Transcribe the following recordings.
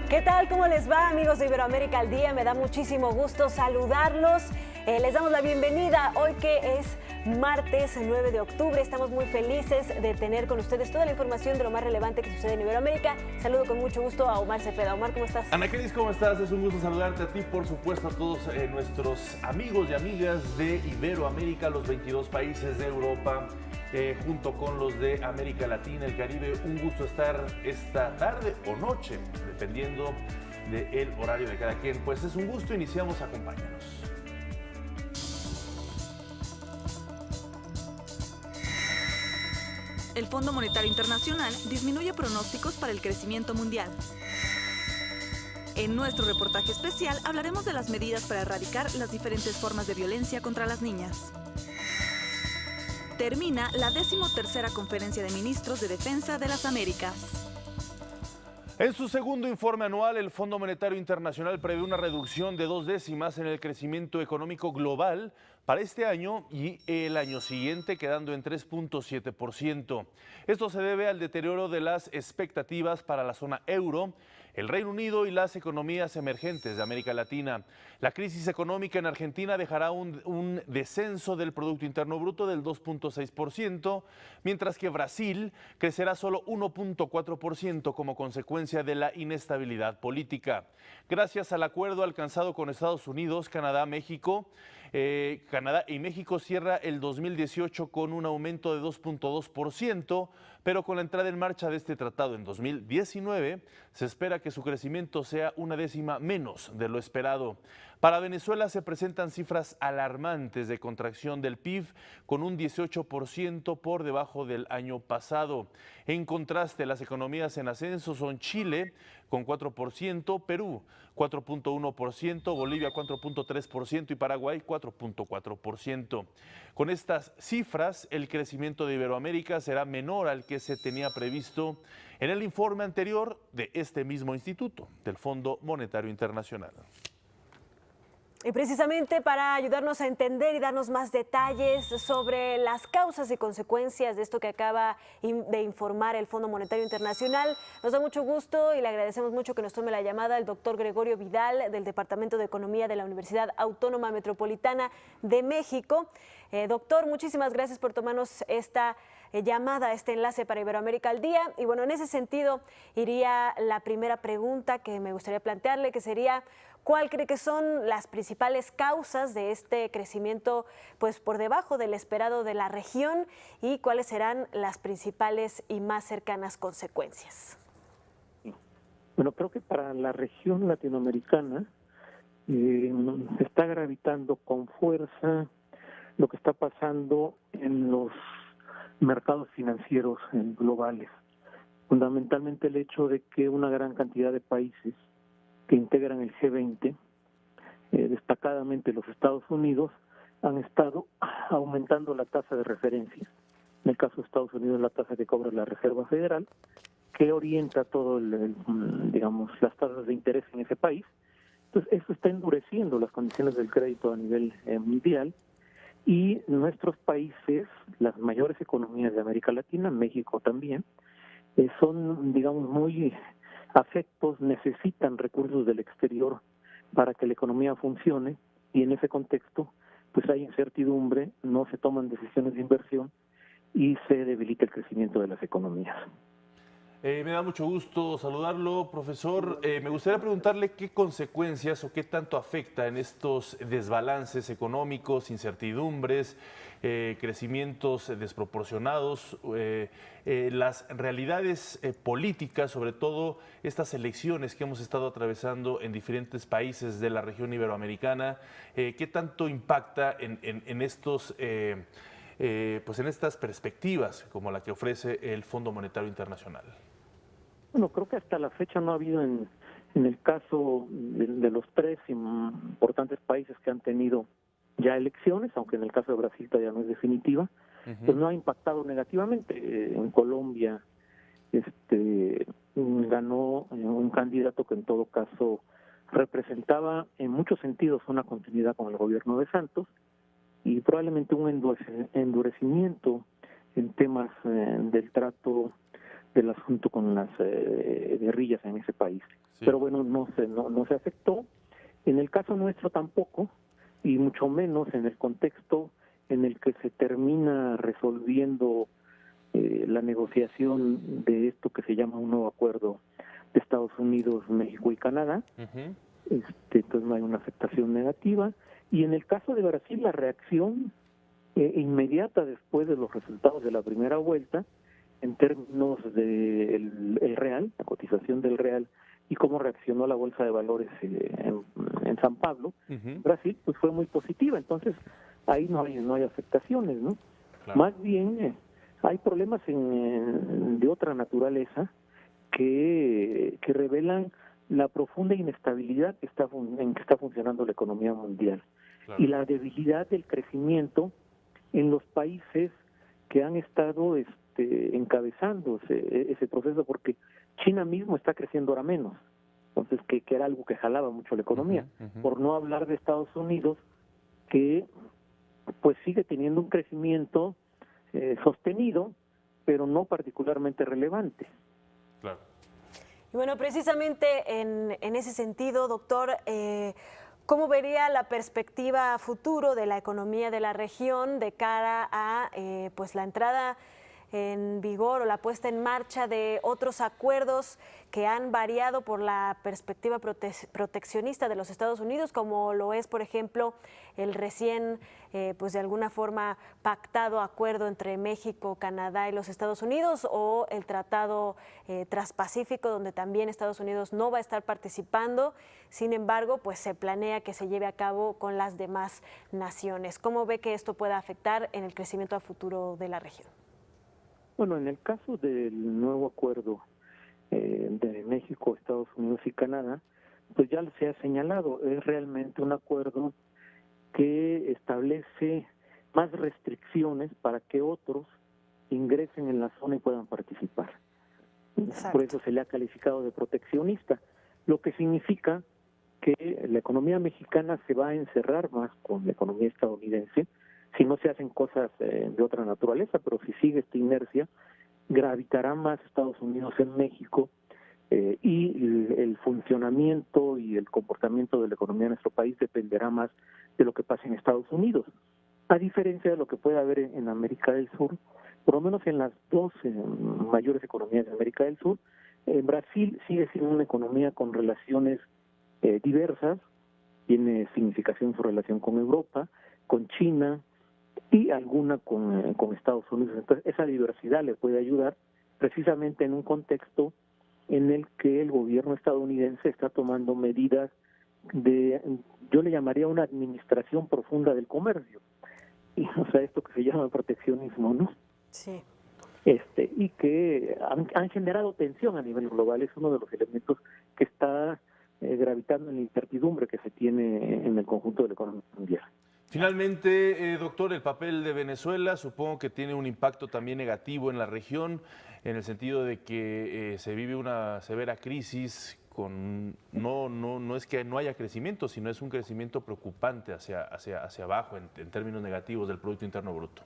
¿Qué tal? ¿Cómo les va, amigos de Iberoamérica al Día? Me da muchísimo gusto saludarlos. Les damos la bienvenida hoy que es martes 9 de octubre. Estamos muy felices de tener con ustedes toda la información de lo más relevante que sucede en Iberoamérica. Saludo con mucho gusto a Omar Cepeda. Omar, ¿cómo estás? Ana Cris, ¿cómo estás? Es un gusto saludarte a ti, por supuesto, a todos nuestros amigos y amigas de Iberoamérica, los 22 países de Europa, junto con los de América Latina, el Caribe. Un gusto estar esta tarde o noche, dependiendo del horario de cada quien. Pues es un gusto, iniciamos, acompáñanos. El Fondo Monetario Internacional disminuye pronósticos para el crecimiento mundial. En nuestro reportaje especial hablaremos de las medidas para erradicar las diferentes formas de violencia contra las niñas. Termina la 13ª Conferencia de Ministros de Defensa de las Américas. En su segundo informe anual, el Fondo Monetario Internacional prevé una reducción de 2 décimas en el crecimiento económico global para este año y el año siguiente, quedando en 3.7%. Esto se debe al deterioro de las expectativas para la zona euro, el Reino Unido y las economías emergentes de América Latina. La crisis económica en Argentina dejará un descenso del Producto Interno Bruto del 2.6%, mientras que Brasil crecerá solo 1.4% como consecuencia de la inestabilidad política. Gracias al acuerdo alcanzado con Estados Unidos, Canadá y México cierra el 2018 con un aumento de 2.2%, pero con la entrada en marcha de este tratado en 2019, se espera que su crecimiento sea una décima menos de lo esperado. Para Venezuela se presentan cifras alarmantes de contracción del PIB con un 18% por debajo del año pasado. En contraste, las economías en ascenso son Chile con 4%, Perú 4.1%, Bolivia 4.3% y Paraguay 4.4%. Con estas cifras, el crecimiento de Iberoamérica será menor al que se tenía previsto en el informe anterior de este mismo instituto, del Fondo Monetario Internacional. Y precisamente para ayudarnos a entender y darnos más detalles sobre las causas y consecuencias de esto que acaba de informar el Fondo Monetario Internacional, nos da mucho gusto y le agradecemos mucho que nos tome la llamada el doctor Gregorio Vidal del Departamento de Economía de la Universidad Autónoma Metropolitana de México. Doctor, muchísimas gracias por tomarnos esta llamada, este enlace para Iberoamérica al Día. Y bueno, en ese sentido iría la primera pregunta que me gustaría plantearle, que sería: ¿cuál cree que son las principales causas de este crecimiento pues por debajo del esperado de la región y cuáles serán las principales y más cercanas consecuencias? Bueno, creo que para la región latinoamericana se está gravitando con fuerza lo que está pasando en los mercados financieros globales. Fundamentalmente el hecho de que una gran cantidad de países que integran el G20, destacadamente los Estados Unidos, han estado aumentando la tasa de referencia. En el caso de Estados Unidos, la tasa que cobra la Reserva Federal, que orienta todo digamos, las tasas de interés en ese país. Entonces, eso está endureciendo las condiciones del crédito a nivel mundial, y nuestros países, las mayores economías de América Latina, México también, son, digamos, muy afectos, necesitan recursos del exterior para que la economía funcione, y en ese contexto pues hay incertidumbre, no se toman decisiones de inversión y se debilita el crecimiento de las economías. Me da mucho gusto saludarlo, profesor. Me gustaría preguntarle qué consecuencias o qué tanto afecta en estos desbalances económicos, incertidumbres, crecimientos desproporcionados, las realidades políticas, sobre todo estas elecciones que hemos estado atravesando en diferentes países de la región iberoamericana. ¿Qué tanto impacta en estos pues en estas perspectivas como la que ofrece el Fondo Monetario Internacional? Bueno, creo que hasta la fecha no ha habido en el caso de los tres importantes países que han tenido ya elecciones, aunque en el caso de Brasil todavía no es definitiva, pues no ha impactado negativamente. En Colombia ganó un candidato que en todo caso representaba en muchos sentidos una continuidad con el gobierno de Santos, y probablemente un endurecimiento en temas del trato del asunto con las guerrillas en ese país. Sí. Pero bueno, no se afectó. En el caso nuestro tampoco, y mucho menos en el contexto en el que se termina resolviendo la negociación de esto que se llama un nuevo acuerdo de Estados Unidos, México y Canadá. Entonces no hay una afectación negativa. Y en el caso de Brasil, la reacción inmediata después de los resultados de la primera vuelta, en términos del el real, la cotización del real, y cómo reaccionó la Bolsa de Valores en San Pablo, Brasil, pues fue muy positiva. Entonces, ahí no hay afectaciones, ¿no? Claro. Más bien, hay problemas de otra naturaleza que revelan la profunda inestabilidad en que está funcionando la economía mundial. Claro. Y la debilidad del crecimiento en los países que han estado encabezando ese proceso, porque China mismo está creciendo ahora menos, entonces que era algo que jalaba mucho la economía, por no hablar de Estados Unidos, que pues sigue teniendo un crecimiento sostenido, pero no particularmente relevante. Claro. Y bueno, precisamente en ese sentido, doctor, ¿cómo vería la perspectiva a futuro de la economía de la región de cara a pues la entrada en vigor o la puesta en marcha de otros acuerdos que han variado por la perspectiva proteccionista de los Estados Unidos, como lo es, por ejemplo, el recién, pues de alguna forma, pactado acuerdo entre México, Canadá y los Estados Unidos, o el Tratado Transpacífico, donde también Estados Unidos no va a estar participando? Sin embargo, pues se planea que se lleve a cabo con las demás naciones. ¿Cómo ve que esto pueda afectar en el crecimiento a futuro de la región? Bueno, en el caso del nuevo acuerdo de México, Estados Unidos y Canadá, pues ya se ha señalado, es realmente un acuerdo que establece más restricciones para que otros ingresen en la zona y puedan participar. Exacto. Por eso se le ha calificado de proteccionista, lo que significa que la economía mexicana se va a encerrar más con la economía estadounidense, si no se hacen cosas de otra naturaleza, pero si sigue esta inercia, gravitará más Estados Unidos en México y el funcionamiento y el comportamiento de la economía de nuestro país dependerá más de lo que pase en Estados Unidos, a diferencia de lo que puede haber en América del Sur, por lo menos en las dos mayores economías de América del Sur. Brasil sigue siendo una economía con relaciones diversas, tiene significación su relación con Europa, con China, y alguna con Estados Unidos. Entonces, esa diversidad le puede ayudar precisamente en un contexto en el que el gobierno estadounidense está tomando medidas yo le llamaría una administración profunda del comercio, o sea, esto que se llama proteccionismo, ¿no? Sí. Y que han generado tensión a nivel global, es uno de los elementos que está gravitando en la incertidumbre que se tiene en el conjunto de la economía mundial. Finalmente, doctor, el papel de Venezuela supongo que tiene un impacto también negativo en la región, en el sentido de que se vive una severa crisis no es que no haya crecimiento, sino es un crecimiento preocupante hacia abajo en términos negativos del Producto Interno Bruto.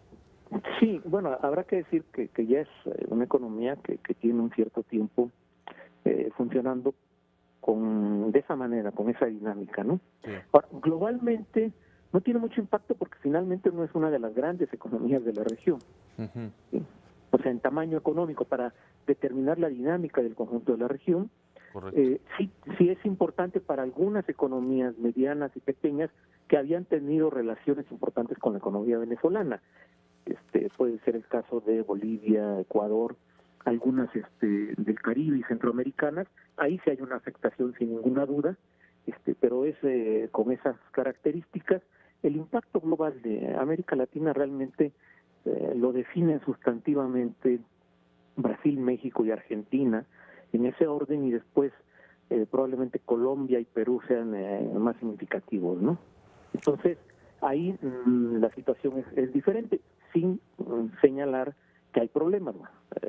Sí, bueno, habrá que decir que ya es una economía que tiene un cierto tiempo funcionando de esa manera, con esa dinámica, ¿no? Sí. Ahora, globalmente no tiene mucho impacto porque finalmente no es una de las grandes economías de la región. ¿Sí? O sea, en tamaño económico, para determinar la dinámica del conjunto de la región, sí es importante para algunas economías medianas y pequeñas que habían tenido relaciones importantes con la economía venezolana. Puede ser el caso de Bolivia, Ecuador, algunas del Caribe y centroamericanas. Ahí sí hay una afectación sin ninguna duda, pero es con esas características. El impacto global de América Latina realmente lo definen sustantivamente Brasil, México y Argentina, en ese orden, y después probablemente Colombia y Perú sean más significativos, ¿no? Entonces, ahí la situación es diferente, sin señalar que hay problemas, ¿no?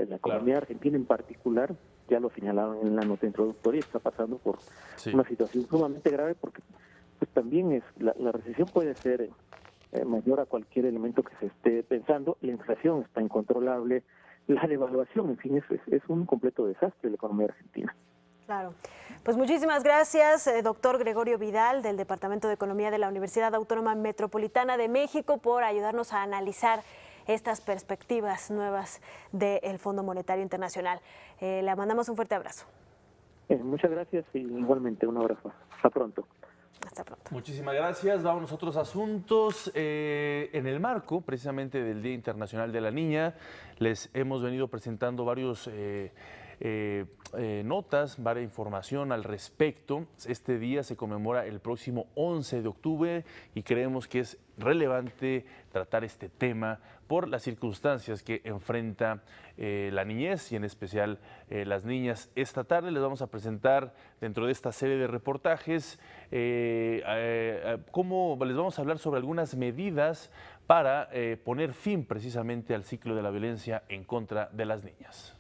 La economía argentina en particular, ya lo señalaron en la nota introductoria, está pasando por una situación sumamente grave, porque pues también la recesión puede ser mayor a cualquier elemento que se esté pensando. La inflación está incontrolable, la devaluación, en fin, es un completo desastre la economía argentina. Claro. Pues muchísimas gracias, doctor Gregorio Vidal, del Departamento de Economía de la Universidad Autónoma Metropolitana de México, por ayudarnos a analizar estas perspectivas nuevas del Fondo Monetario Internacional. Le mandamos un fuerte abrazo. Muchas gracias y igualmente un abrazo. Hasta pronto. Hasta pronto. Muchísimas gracias. Vamos a otros asuntos. En el marco precisamente del Día Internacional de la Niña, les hemos venido presentando varios notas, varias información al respecto. Este día se conmemora el próximo 11 de octubre y creemos que es relevante tratar este tema por las circunstancias que enfrenta la niñez y en especial las niñas. Esta tarde les vamos a presentar dentro de esta serie de reportajes cómo les vamos a hablar sobre algunas medidas para poner fin precisamente al ciclo de la violencia en contra de las niñas.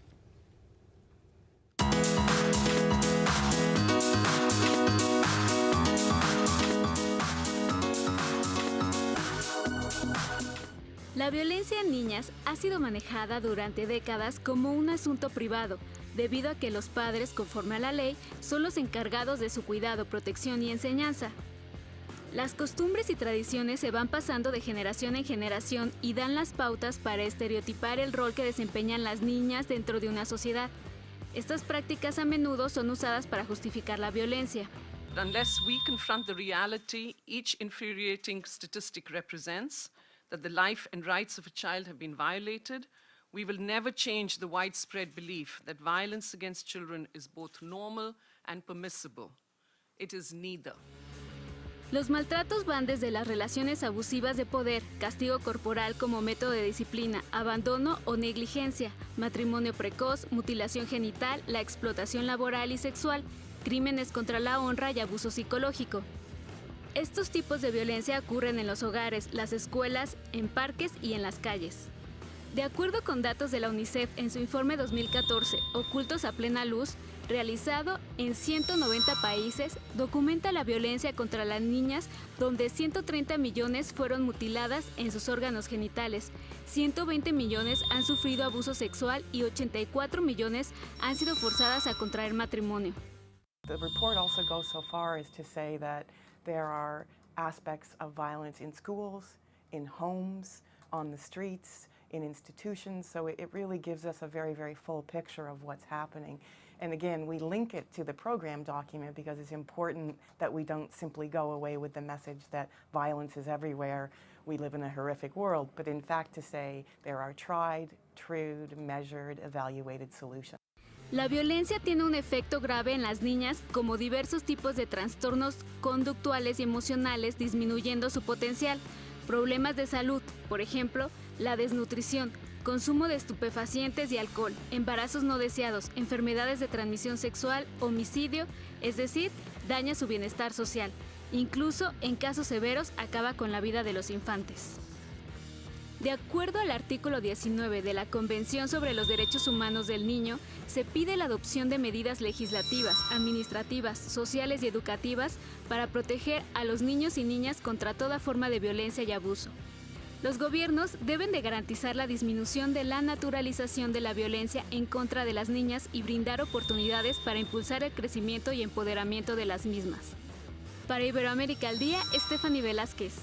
La violencia en niñas ha sido manejada durante décadas como un asunto privado, debido a que los padres, conforme a la ley, son los encargados de su cuidado, protección y enseñanza. Las costumbres y tradiciones se van pasando de generación en generación y dan las pautas para estereotipar el rol que desempeñan las niñas dentro de una sociedad. Estas prácticas a menudo son usadas para justificar la violencia. Unless we confront the reality each infuriating statistic represents, that the life and rights of a child have been violated, we will never change the widespread belief that violence against children is both normal and permissible. It is neither. Los maltratos van desde las relaciones abusivas de poder, castigo corporal como método de disciplina, abandono o negligencia, matrimonio precoz, mutilación genital, la explotación laboral y sexual, crímenes contra la honra y abuso psicológico. Estos tipos de violencia ocurren en los hogares, las escuelas, en parques y en las calles. De acuerdo con datos de la UNICEF en su informe 2014, Ocultos a plena luz, realizado en 190 países, documenta la violencia contra las niñas, donde 130 millones fueron mutiladas en sus órganos genitales, 120 millones han sufrido abuso sexual y 84 millones han sido forzadas a contraer matrimonio. The report also goes so far as to say that there are aspects of violence in schools, in homes, on the streets, in institutions, so it really gives us a very, very full picture of what's happening. And again, we link it to the program document because it's important that we don't simply go away with the message that violence is everywhere, we live in a horrific world, but in fact to say there are tried, true, measured, evaluated solutions. La violencia tiene un efecto grave en las niñas, como diversos tipos de trastornos conductuales y emocionales, disminuyendo su potencial, problemas de salud, por ejemplo, la desnutrición, consumo de estupefacientes y alcohol, embarazos no deseados, enfermedades de transmisión sexual, homicidio, es decir, daña su bienestar social. Incluso, en casos severos, acaba con la vida de los infantes. De acuerdo al artículo 19 de la Convención sobre los Derechos Humanos del Niño, se pide la adopción de medidas legislativas, administrativas, sociales y educativas para proteger a los niños y niñas contra toda forma de violencia y abuso. Los gobiernos deben de garantizar la disminución de la naturalización de la violencia en contra de las niñas y brindar oportunidades para impulsar el crecimiento y empoderamiento de las mismas. Para Iberoamérica al Día, Stephanie Velázquez.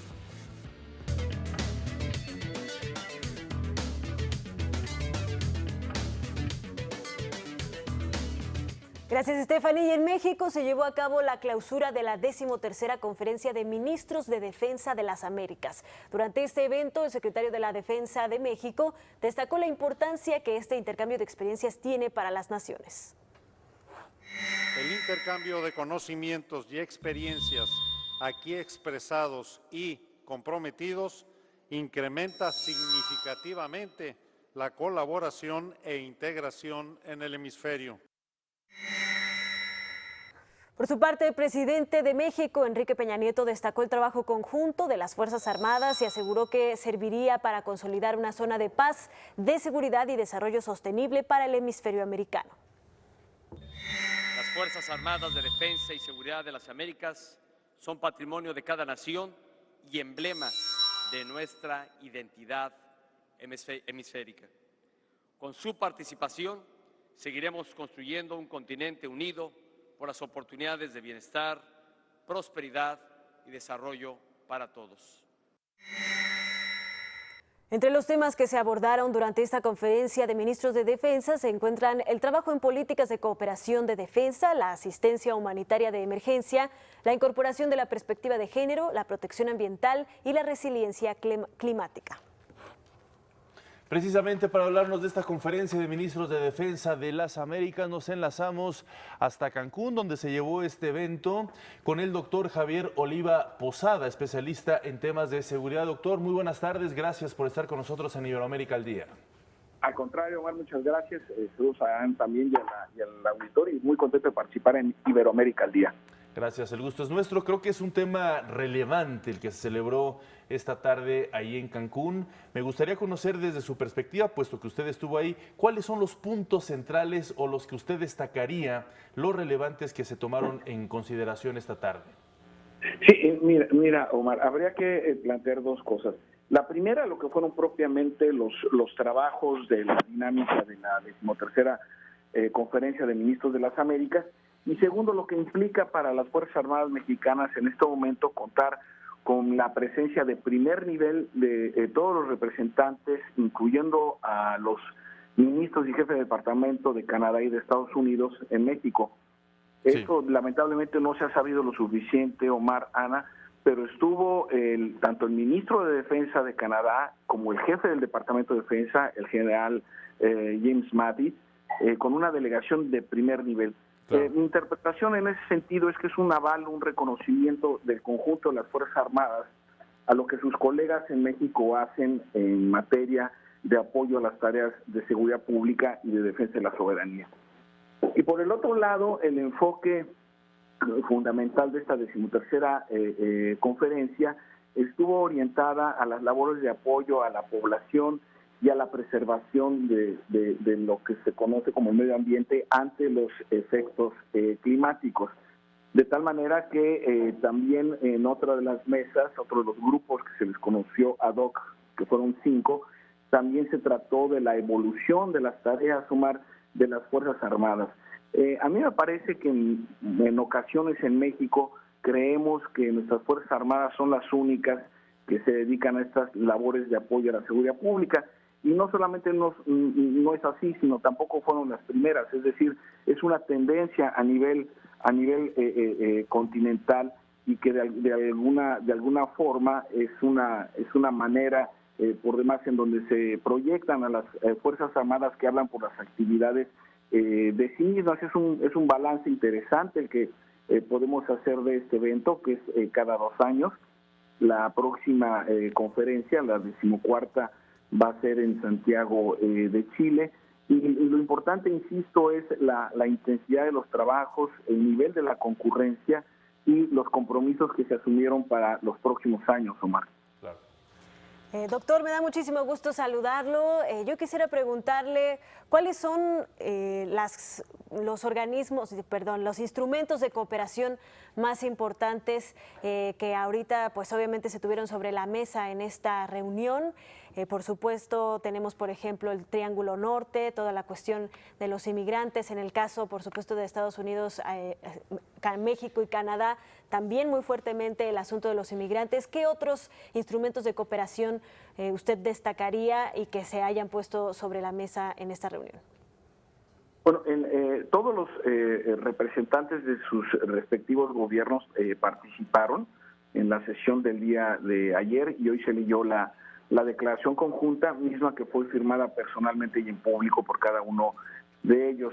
Gracias, Stephanie. Y en México se llevó a cabo la clausura de la 13ª Conferencia de Ministros de Defensa de las Américas. Durante este evento, el secretario de la Defensa de México destacó la importancia que este intercambio de experiencias tiene para las naciones. El intercambio de conocimientos y experiencias aquí expresados y comprometidos incrementa significativamente la colaboración e integración en el hemisferio. Por su parte, el presidente de México, Enrique Peña Nieto, destacó el trabajo conjunto de las Fuerzas Armadas y aseguró que serviría para consolidar una zona de paz, de seguridad y desarrollo sostenible para el hemisferio americano. Las Fuerzas Armadas de Defensa y Seguridad de las Américas son patrimonio de cada nación y emblema de nuestra identidad hemisférica. Con su participación, seguiremos construyendo un continente unido por las oportunidades de bienestar, prosperidad y desarrollo para todos. Entre los temas que se abordaron durante esta conferencia de ministros de defensa se encuentran el trabajo en políticas de cooperación de defensa, la asistencia humanitaria de emergencia, la incorporación de la perspectiva de género, la protección ambiental y la resiliencia climática. Precisamente para hablarnos de esta conferencia de ministros de defensa de las Américas, nos enlazamos hasta Cancún, donde se llevó este evento con el doctor Javier Oliva Posada, especialista en temas de seguridad. Doctor, muy buenas tardes, gracias por estar con nosotros en Iberoamérica al Día. Al contrario, Omar, muchas gracias. Saludos a Ann también y al auditorio, y muy contento de participar en Iberoamérica al Día. Gracias, el gusto es nuestro. Creo que es un tema relevante el que se celebró esta tarde ahí en Cancún. Me gustaría conocer desde su perspectiva, puesto que usted estuvo ahí, cuáles son los puntos centrales o los que usted destacaría, los relevantes que se tomaron en consideración esta tarde. Sí, mira, Omar, habría que plantear dos cosas. La primera, lo que fueron propiamente los trabajos de la dinámica de la 13ª Conferencia de Ministros de las Américas, y segundo, lo que implica para las Fuerzas Armadas Mexicanas en este momento contar con la presencia de primer nivel de todos los representantes, incluyendo a los ministros y jefes de departamento de Canadá y de Estados Unidos en México. Sí. Esto lamentablemente no se ha sabido lo suficiente, Omar, Ana, pero estuvo tanto el ministro de Defensa de Canadá como el jefe del Departamento de Defensa, el general James Mattis, con una delegación de primer nivel. Claro. Mi interpretación en ese sentido es que es un aval, un reconocimiento del conjunto de las Fuerzas Armadas a lo que sus colegas en México hacen en materia de apoyo a las tareas de seguridad pública y de defensa de la soberanía. Y por el otro lado, el enfoque fundamental de esta 13ª conferencia estuvo orientada a las labores de apoyo a la población y a la preservación de lo que se conoce como el medio ambiente ante los efectos climáticos. De tal manera que también en otra de las mesas, otro de los grupos que se les conoció ad hoc, que fueron 5, también se trató de la evolución de las tareas, Omar, de las Fuerzas Armadas. A mí me parece que en ocasiones en México creemos que nuestras Fuerzas Armadas son las únicas que se dedican a estas labores de apoyo a la seguridad pública. Y no solamente no es así, sino tampoco fueron las primeras. Es decir, es una tendencia a nivel continental, y que de alguna forma es una manera por demás en donde se proyectan a las Fuerzas Armadas que hablan por las actividades de sí mismas. Es un balance interesante el que podemos hacer de este evento, que es cada 2 años. La próxima conferencia, la 14ª, va a ser en Santiago de Chile, y lo importante, insisto, es la intensidad de los trabajos, el nivel de la concurrencia y los compromisos que se asumieron para los próximos años, Omar. Claro. Doctor, me da muchísimo gusto saludarlo. Yo quisiera preguntarle cuáles son los instrumentos de cooperación más importantes que ahorita, pues obviamente se tuvieron sobre la mesa en esta reunión. Por supuesto, tenemos, por ejemplo, el Triángulo Norte, toda la cuestión de los inmigrantes, en el caso, por supuesto, de Estados Unidos, México y Canadá, también muy fuertemente el asunto de los inmigrantes. ¿Qué otros instrumentos de cooperación usted destacaría y que se hayan puesto sobre la mesa en esta reunión? Bueno, todos los representantes de sus respectivos gobiernos participaron en la sesión del día de ayer, y hoy se leyó la declaración conjunta, misma que fue firmada personalmente y en público por cada uno de ellos.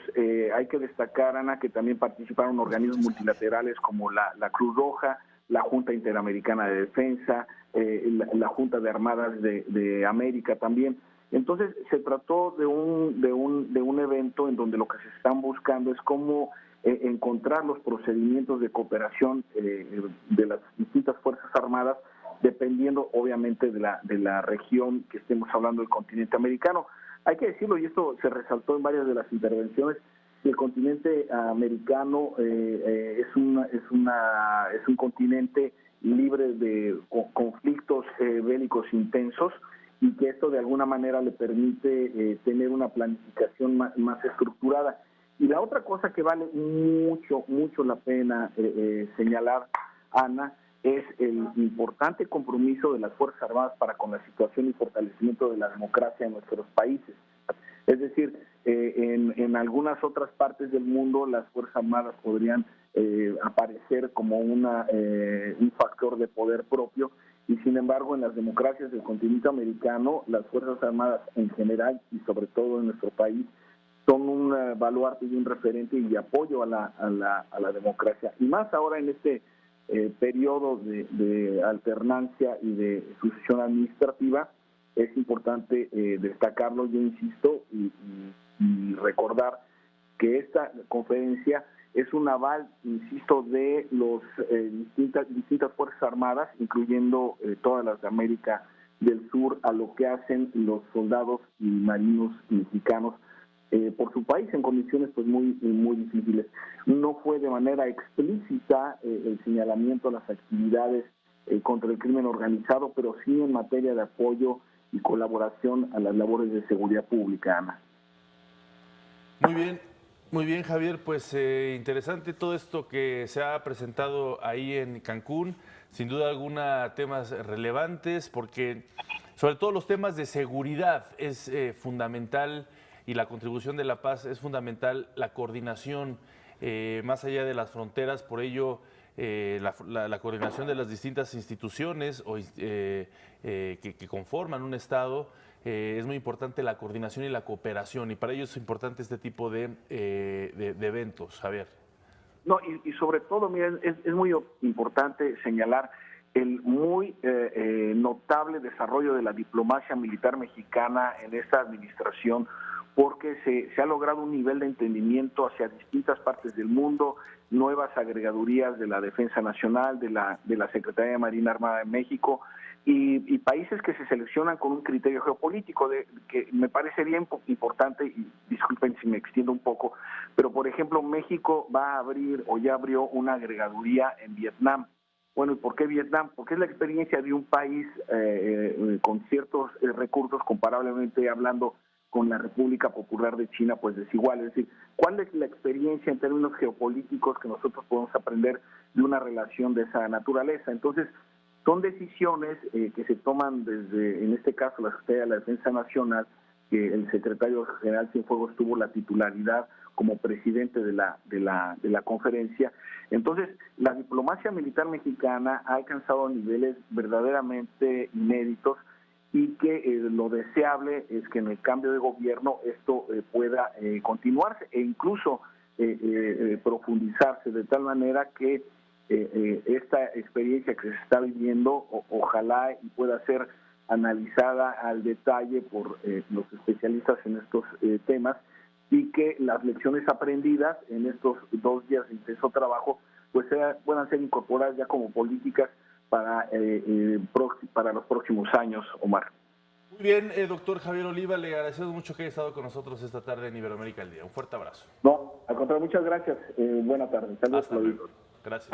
Hay que destacar, Ana, que también participaron organismos multilaterales como la Cruz Roja, la Junta Interamericana de Defensa, la Junta de Armadas de América también. Entonces se trató de un evento en donde lo que se están buscando es cómo encontrar los procedimientos de cooperación de las distintas Fuerzas Armadas, dependiendo obviamente de la región que estemos hablando del continente americano. Hay que decirlo, y esto se resaltó en varias de las intervenciones, que el continente americano es un continente libre de conflictos bélicos intensos, y que esto de alguna manera le permite tener una planificación más estructurada. Y la otra cosa que vale mucho la pena señalar, Ana, es el importante compromiso de las Fuerzas Armadas para con la situación y fortalecimiento de la democracia en nuestros países. Es decir, en algunas otras partes del mundo las Fuerzas Armadas podrían aparecer como un factor de poder propio, y sin embargo en las democracias del continente americano las Fuerzas Armadas en general y sobre todo en nuestro país son un baluarte y un referente y apoyo a la democracia. Y más ahora en este periodo de alternancia y de sucesión administrativa, es importante destacarlo, yo insisto, y recordar que esta conferencia es un aval, insisto, de los distintas Fuerzas Armadas, incluyendo todas las de América del Sur, a lo que hacen los soldados y marinos mexicanos por su país en condiciones pues muy difíciles. No fue de manera explícita el señalamiento a las actividades contra el crimen organizado, pero sí en materia de apoyo y colaboración a las labores de seguridad pública, Ana. Muy bien, Javier, pues interesante todo esto que se ha presentado ahí en Cancún. Sin duda alguna temas relevantes, porque sobre todo los temas de seguridad es fundamental, y la contribución de la paz es fundamental, la coordinación más allá de las fronteras. Por ello la coordinación de las distintas instituciones que conforman un Estado, es muy importante la coordinación y la cooperación, y para ello es importante este tipo de eventos, Javier. No, y sobre todo, miren, es muy importante señalar el muy notable desarrollo de la diplomacia militar mexicana en esta administración, porque se ha logrado un nivel de entendimiento hacia distintas partes del mundo, nuevas agregadurías de la Defensa Nacional, de la Secretaría de Marina Armada de México, y países que se seleccionan con un criterio geopolítico que me parece bien importante, y disculpen si me extiendo un poco, pero por ejemplo México va a abrir o ya abrió una agregaduría en Vietnam. Bueno, ¿y por qué Vietnam? Porque es la experiencia de un país con ciertos recursos, comparablemente hablando con la República Popular de China, pues desigual. Es decir, ¿cuál es la experiencia en términos geopolíticos que nosotros podemos aprender de una relación de esa naturaleza? Entonces, son decisiones que se toman desde, en este caso, la Secretaría de la Defensa Nacional, que el secretario general Cienfuegos tuvo la titularidad como presidente de la conferencia. Entonces, la diplomacia militar mexicana ha alcanzado niveles verdaderamente inéditos, y que lo deseable es que en el cambio de gobierno esto pueda continuarse e incluso profundizarse, de tal manera que esta experiencia que se está viviendo ojalá y pueda ser analizada al detalle por los especialistas en estos temas, y que las lecciones aprendidas en estos 2 días de intenso trabajo pues puedan ser incorporadas ya como políticas para los próximos años, Omar. Muy bien, doctor Javier Oliva, le agradecemos mucho que haya estado con nosotros esta tarde en Iberoamérica al Día. Un fuerte abrazo. No, al contrario, muchas gracias. Buena tarde. Saludos. Gracias.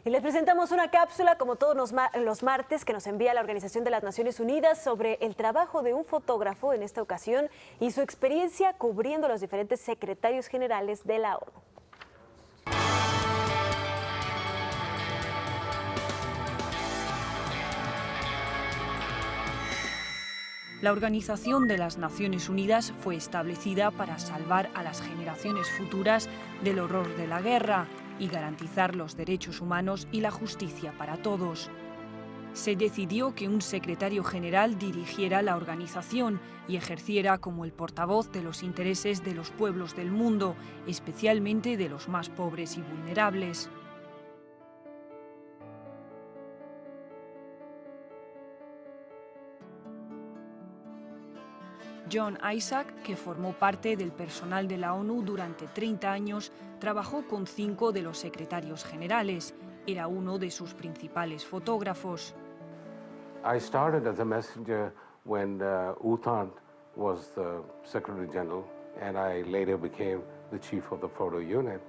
Y les presentamos una cápsula, como todos los martes, que nos envía la Organización de las Naciones Unidas sobre el trabajo de un fotógrafo en esta ocasión y su experiencia cubriendo a los diferentes secretarios generales de la ONU. La Organización de las Naciones Unidas fue establecida para salvar a las generaciones futuras del horror de la guerra y garantizar los derechos humanos y la justicia para todos. Se decidió que un secretario general dirigiera la organización y ejerciera como el portavoz de los intereses de los pueblos del mundo, especialmente de los más pobres y vulnerables. John Isaac, que formó parte del personal de la ONU durante 30 años, trabajó con 5 de los secretarios generales. Era uno de sus principales fotógrafos. I started as a messenger when U Thant was the Secretary General, and I later became the chief of the photo unit.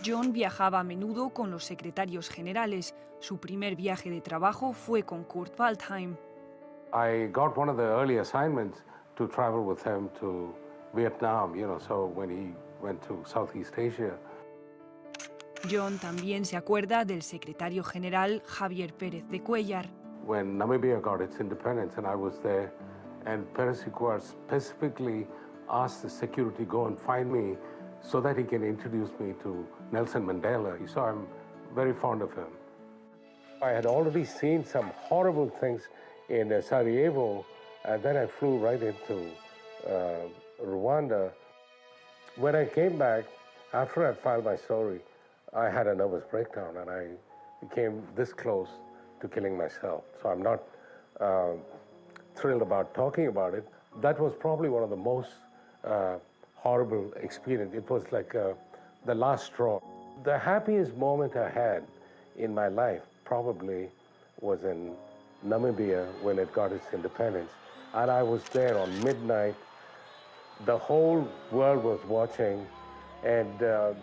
John viajaba a menudo con los secretarios generales. Su primer viaje de trabajo fue con Kurt Waldheim. I got one of the early assignments to travel with him to Vietnam, so when he went to Southeast Asia. John también se acuerda del secretario general Javier Pérez de Cuellar. When Namibia got its independence and I was there, and Pérez de Cuellar specifically asked the security to go and find me so that he can introduce me to Nelson Mandela. So I'm very fond of him. I had already seen some horrible things in Sarajevo, and then I flew right into Rwanda. When I came back, after I filed my story, I had a nervous breakdown and I became this close to killing myself. So I'm not thrilled about talking about it. That was probably one of the most horrible experiences. It was like the last straw. The happiest moment I had in my life probably was in Namibia when it got its independence. And I was there on midnight. The whole world was watching, and the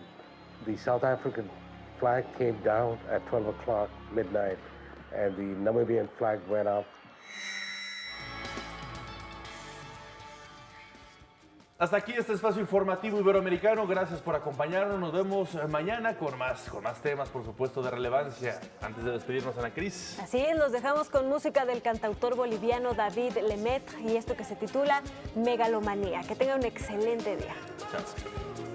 South African flag came down at 12 o'clock midnight, and the Namibian flag went up. Hasta aquí este espacio informativo iberoamericano. Gracias por acompañarnos. Nos vemos mañana con más temas, por supuesto, de relevancia. Antes de despedirnos, Ana Cris. Así es, los dejamos con música del cantautor boliviano David Lemaitre y esto que se titula Megalomanía. Que tenga un excelente día. Chao.